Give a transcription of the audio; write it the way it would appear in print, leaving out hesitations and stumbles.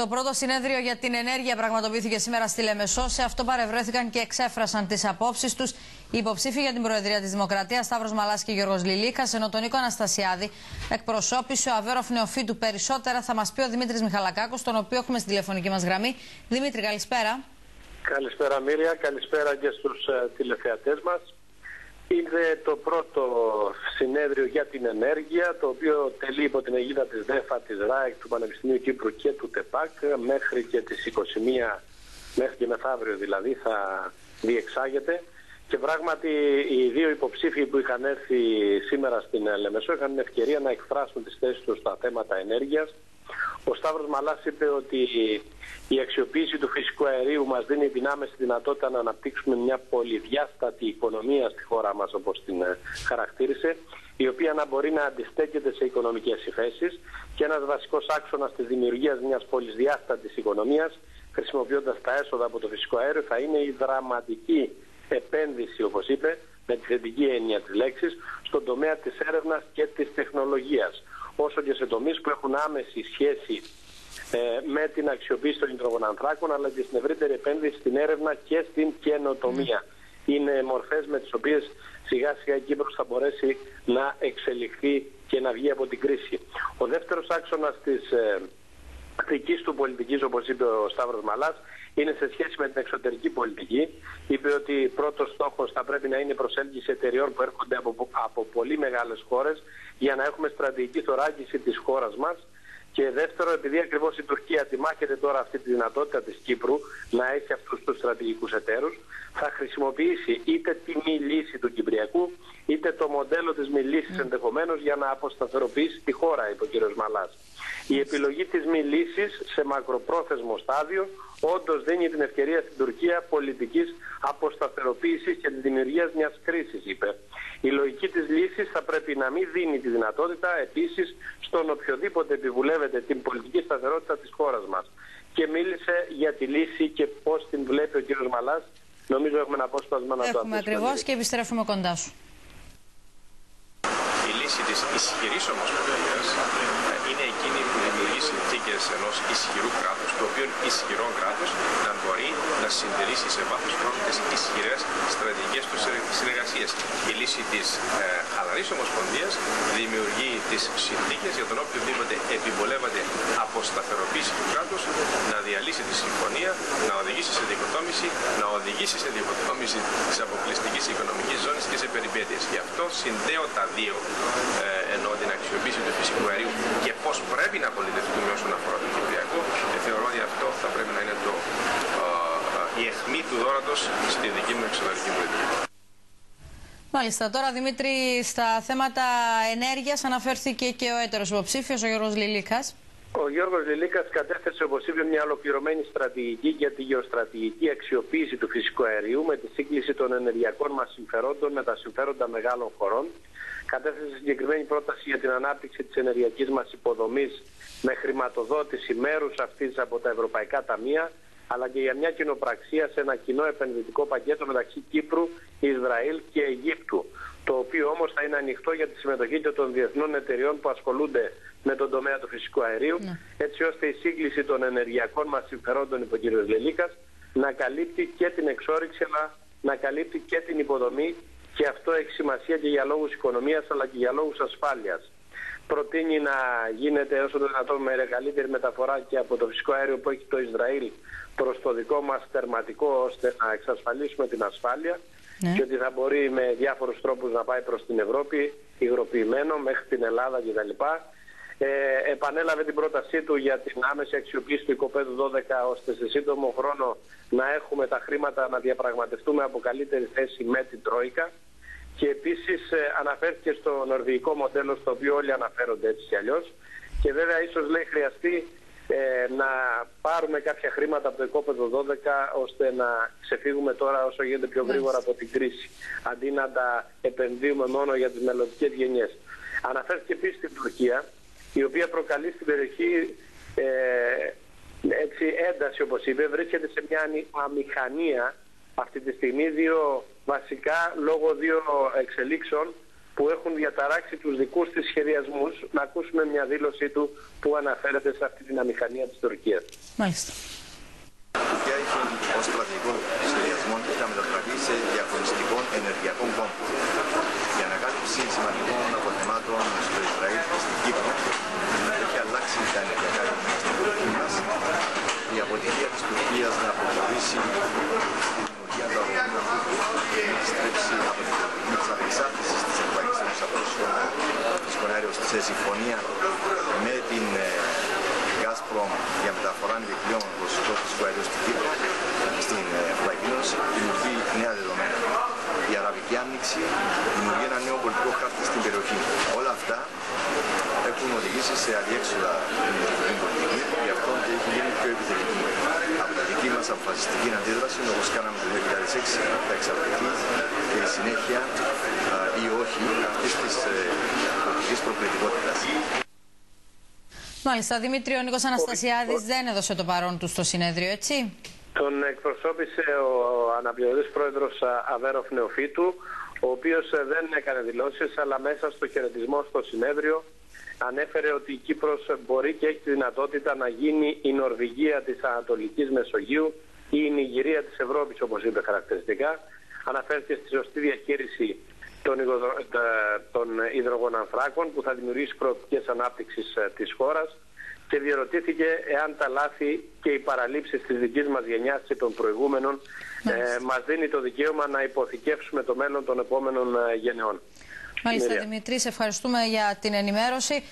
Το πρώτο συνέδριο για την ενέργεια πραγματοποιήθηκε σήμερα στη Λεμεσό. Σε αυτό παρευρέθηκαν και εξέφρασαν τις απόψεις τους οι υποψήφοι για την Προεδρία της Δημοκρατίας, Σταύρος Μαλάς και Γιώργος Λιλίκας, ενώ τον Νίκο Αναστασιάδη εκπροσώπησε ο Αβέροφ Νεοφύτου. Περισσότερα θα μας πει ο Δημήτρης Μιχαλακάκος, τον οποίο έχουμε στη τηλεφωνική μας γραμμή. Δημήτρη, καλησπέρα. Καλησπέρα Μύρια, καλησπέρα και στους τηλεθεατές μας. Είναι το πρώτο συνέδριο για την ενέργεια, το οποίο τελεί υπό την αιγίδα της ΔΕΦΑ, της ΡΑΕΚ, του Πανεπιστημίου Κύπρου και του ΤΕΠΑΚ, μέχρι και τις 21, μέχρι και μεθαύριο δηλαδή, θα διεξάγεται. Και πράγματι οι δύο υποψήφοι που είχαν έρθει σήμερα στην Λεμεσό είχαν την ευκαιρία να εκφράσουν τις θέσεις τους στα θέματα ενέργειας. Ο Σταύρος Μαλάς είπε ότι η αξιοποίηση του φυσικού αερίου μας δίνει την άμεση δυνατότητα να αναπτύξουμε μια πολυδιάστατη οικονομία στη χώρα μας, όπως την χαρακτήρισε, η οποία να μπορεί να αντιστέκεται σε οικονομικές υφέσεις, και ένας βασικός άξονας της δημιουργίας μιας πολυδιάστατης οικονομίας, χρησιμοποιώντας τα έσοδα από το φυσικό αέριο, θα είναι η δραματική επένδυση, όπως είπε, με τη θετική έννοια της λέξης, στον τομέα της έρευνας και της τεχνολογίας, όσο και σε τομείς που έχουν άμεση σχέση με την αξιοποίηση των υδρογονανθράκων, αλλά και στην ευρύτερη επένδυση στην έρευνα και στην καινοτομία. Είναι μορφές με τις οποίες σιγά σιγά η Κύπρος θα μπορέσει να εξελιχθεί και να βγει από την κρίση. Ο δεύτερος άξονας της δικής του πολιτικής, όπως είπε ο Σταύρος Μαλάς, είναι σε σχέση με την εξωτερική πολιτική. Είπε ότι πρώτος στόχος θα πρέπει να είναι η προσέλκυση εταιριών που έρχονται από πολύ μεγάλες χώρες, για να έχουμε στρατηγική θωράκιση της χώρας μας. Και δεύτερο, επειδή ακριβώς η Τουρκία αντιμάχεται τώρα αυτή τη δυνατότητα της Κύπρου να έχει αυτούς τους στρατηγικούς εταίρους, θα χρησιμοποιήσει είτε τη μη λύση του Κυπριακού, είτε το μοντέλο της μη λύσης ενδεχομένως, για να αποσταθεροποιήσει τη χώρα, είπε ο κ. Μαλάς. Η επιλογή της μη λύσης σε μακροπρόθεσμο στάδιο όντως δίνει την ευκαιρία στην Τουρκία πολιτικής αποσταθεροποίησης και της δημιουργίας μιας κρίσης, είπε. Η λογική της λύσης θα πρέπει να μην δίνει τη δυνατότητα επίσης στον οποιοδήποτε επιβουλεύεται την πολιτική σταθερότητα της χώρας μας. Και μίλησε για τη λύση και πώς την βλέπει ο κ. Μαλάς. Νομίζω έχουμε ένα απόσπασμα να το ακούσουμε. Έχουμε ακριβώς και επιστρέφουμε κοντά σου. Η λύση της ισχυρής ομοσπονδίας είναι εκείνη που δημιουργεί συνθήκες ενός ισχυρού κράτους, το οποίο ισχυρό κράτος να μπορεί να συντηρήσει σε βάθος χρόνου τις ισχυρές στρατηγικές του συνεργασίες. Η λύση της χαλαρής ομοσπονδίας δημιουργεί τις συνθήκες για τον οποιοδήποτε επιβολεύεται αποσταθεροποίηση του κράτους να διαλύσει τη συμφωνία, να οδηγήσει σε διχοτόμηση, της αποκλειστικής οικονομικής ζώνης και σε περιπέτειες. Γι' αυτό συνδέω τα δύο, ενώ την αξιοποίηση του φυσικού αερίου και πώς πρέπει να πολιτευτούμε όσον αφορά το Κυπριακό. Θεωρώ ότι αυτό θα πρέπει να είναι η αιχμή του δώρατος στη δική μου εξωτερική πολιτική. Μάλιστα. Τώρα, Δημήτρη, στα θέματα ενέργειας αναφέρθηκε και ο έτερος υποψήφιος, ο Γιώργος Λιλίκας. Ο Γιώργος Λιλίκας κατέθεσε, όπως είπε, μια ολοκληρωμένη στρατηγική για τη γεωστρατηγική αξιοποίηση του φυσικού αερίου, με τη σύγκληση των ενεργειακών μας συμφερόντων με τα συμφέροντα μεγάλων χωρών. Κατέθεσε συγκεκριμένη πρόταση για την ανάπτυξη της ενεργειακής μας υποδομής με χρηματοδότηση μέρους αυτής από τα ευρωπαϊκά ταμεία, αλλά και για μια κοινοπραξία σε ένα κοινό επενδυτικό πακέτο μεταξύ Κύπρου, Ισραήλ και Αιγύπτου, το οποίο όμως θα είναι ανοιχτό για τη συμμετοχή και των διεθνών εταιριών που ασχολούνται με τον τομέα του φυσικού αερίου, έτσι ώστε η σύγκληση των ενεργειακών μας συμφερόντων, είπε ο κ. Λιλίκας, να καλύπτει και την εξόρυξη, αλλά να καλύπτει και την υποδομή, και αυτό έχει σημασία και για λόγους οικονομίας αλλά και για λόγους ασφάλειας. Προτείνει να γίνεται όσο το δυνατόν με καλύτερη μεταφορά και από το φυσικό αέριο που έχει το Ισραήλ προς το δικό μας τερματικό, ώστε να εξασφαλίσουμε την ασφάλεια, και ότι θα μπορεί με διάφορους τρόπους να πάει προς την Ευρώπη, υγροποιημένο μέχρι την Ελλάδα κτλ. Επανέλαβε την πρότασή του για την άμεση αξιοποίηση του οικοπαίδου 12, ώστε σε σύντομο χρόνο να έχουμε τα χρήματα να διαπραγματευτούμε από καλύτερη θέση με την Τρόικα. Και επίσης αναφέρθηκε στο νορβηγικό μοντέλο, στο οποίο όλοι αναφέρονται έτσι κι αλλιώς. Και βέβαια ίσως, λέει, χρειαστεί να πάρουμε κάποια χρήματα από το οικόπεδο 12, ώστε να ξεφύγουμε τώρα όσο γίνεται πιο γρήγορα από την κρίση, αντί να τα επενδύουμε μόνο για τις μελλοντικές γενιές. Αναφέρθηκε επίσης στην Τουρκία, η οποία προκαλεί στην περιοχή ένταση, όπως είπε. Βρίσκεται σε μια αμηχανία αυτή τη στιγμή, βασικά λόγω δύο εξελίξεων. που έχουν διαταράξει τους δικούς της σχεδιασμούς. Να ακούσουμε μια δήλωσή του που αναφέρεται σε αυτή την αμηχανία της Τουρκίας. Μάλιστα. Η Τουρκία έχει ως στρατηγικό σχεδιασμό να μετατραπεί σε διαγωνιστικό ενεργειακό κόμβο. Η ανακάλυψη σημαντικών αποθεμάτων στο Ισραήλ και στην Κύπρο έχει αλλάξει τα ενεργειακά δεδομένα στην πολιτική μας. Η αποτυχία της Τουρκίας να προχωρήσει τη δημιουργία του αγωγού και να στρέψει από την πολιτική της απεξάρτησης της Ευρωπαϊκής Ένωσης από το φυσικό αέριο σε συμφωνία με την Gazprom για μεταφορά δικτύων ρωσικού φυσικού αερίου στην Κύπρο, στην Ευρωπαϊκή Ένωση, δημιουργεί νέα δεδομένα. Η Αραβική Άνοιξη δημιουργεί ένα νέο πολιτικό χάρτη στην περιοχή. Όλα αυτά έχουν οδηγήσει σε αδιέξοδα την πολιτική, γι' αυτό και έχει γίνει πιο επιθετική. Από τη δική μας αποφασιστική αντίδραση, όπως κάναμε το 2006, θα εξαρτηθεί και η συνέχεια ή όχι αυτής της πολιτικής προκλητικότητας. Μάλιστα, Δημήτρη, ο Νίκος Αναστασιάδης δεν έδωσε το παρόν του στο συνέδριο, έτσι. Τον εκπροσώπησε ο αναπληρωτής πρόεδρος Αβέροφ Νεοφύτου, ο οποίος δεν έκανε δηλώσεις, αλλά μέσα στο χαιρετισμό στο συνέδριο ανέφερε ότι η Κύπρος μπορεί και έχει τη δυνατότητα να γίνει η Νορβηγία της Ανατολικής Μεσογείου ή η Νιγηρία της Ευρώπης, όπως είπε χαρακτηριστικά. Αναφέρθηκε στη σωστή διαχείριση των υδρογονανθράκων που θα δημιουργήσει προοπτικές ανάπτυξης της χώρας και διερωτήθηκε εάν τα λάθη και οι παραλήψεις της δικής μας γενιάς και των προηγούμενων μας δίνει το δικαίωμα να υποθηκεύσουμε το μέλλον των επόμενων γενεών. Μάλιστα, Δημήτρη, σε ευχαριστούμε για την ενημέρωση.